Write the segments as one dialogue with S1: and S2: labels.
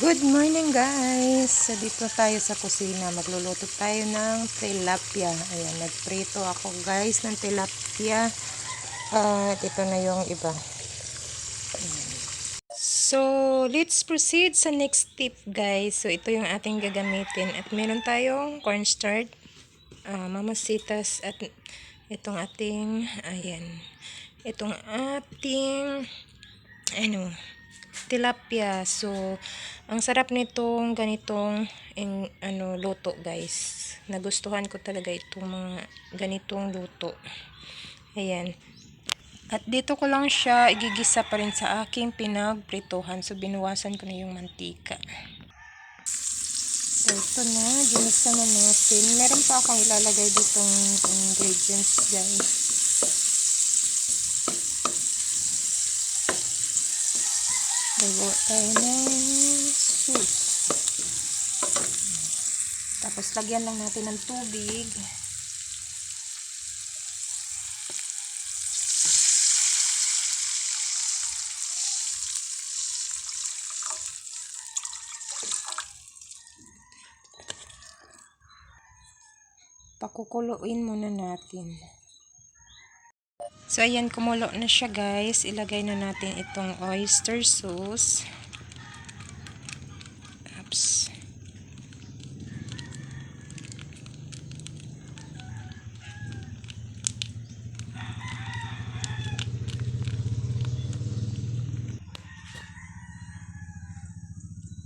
S1: Good morning guys! So dito tayo sa kusina. Magluluto tayo ng tilapia. Ayan, nagprito ako guys ng tilapia. Ito na yung iba. So, let's proceed sa next step guys. So, ito yung ating gagamitin. At meron tayong cornstarch, mamasitas, at itong ating, ayan, itong ating, tilapia. So, ang sarap nitong ganitong luto, guys. Nagustuhan ko talaga itong mga ganitong luto. Ayan. At dito ko lang siya igigisa pa rin sa aking pinagprituhan. So, binuwasan ko na yung mantika. So, ito na. Ginisa na natin. Meron pa akong ilalagay ditong ingredients, guys. Gawa tayo ng sauce. Tapos lagyan lang natin ng tubig. Pakukuluin muna natin. So ayan, kumulo na siya guys. Ilagay na natin itong oyster sauce. Oops.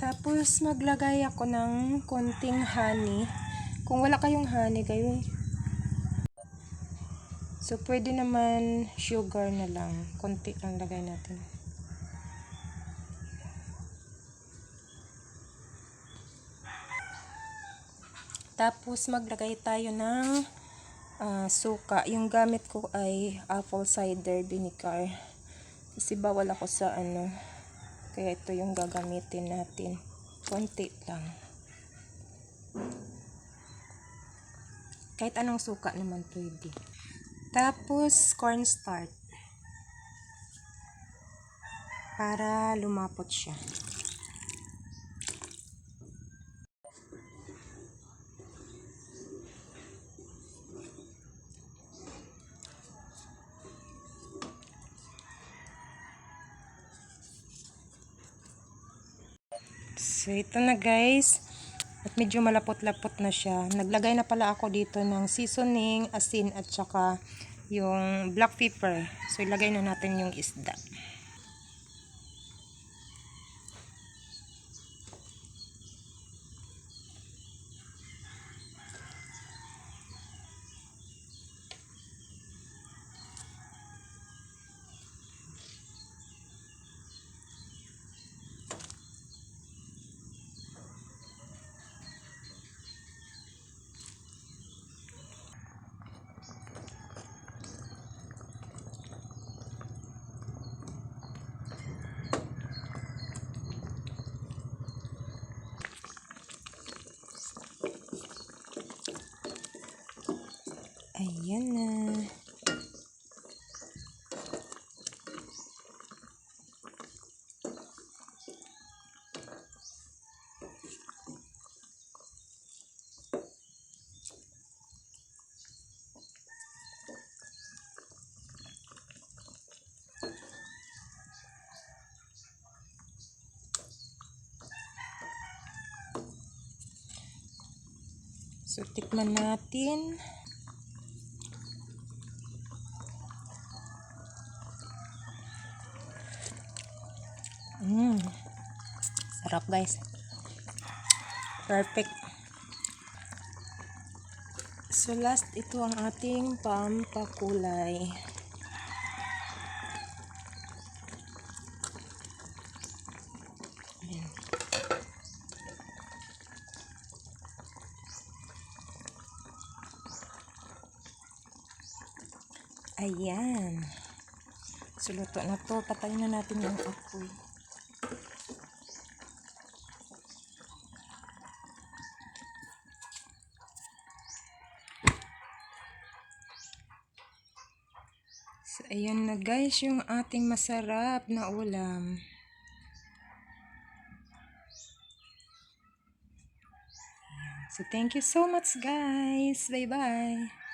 S1: Tapos maglagay ako ng konting honey. Kung wala kayong honey kayo, so pwede naman sugar na lang. Konti lang lagay natin. Tapos maglagay tayo ng suka. Yung gamit ko ay apple cider vinegar. Kasi bawal ako sa kaya ito yung gagamitin natin. Konti lang. Kahit anong suka naman pwede. Tapos cornstarch. Para lumapot siya. So, ito na guys. At medyo malapot-lapot na siya. Naglagay na pala ako dito ng seasoning, asin, at saka yung black pepper. So, ilagay na natin yung isda. Ayan na. So, tikman natin. Sarap guys. Perfect. So, last, ito ang ating pampakulay. Ayan. Ayan. So, luto na to. Patayin na natin yung apoy. So, ayan na guys yung ating masarap na ulam. So, thank you so much guys. Bye-bye.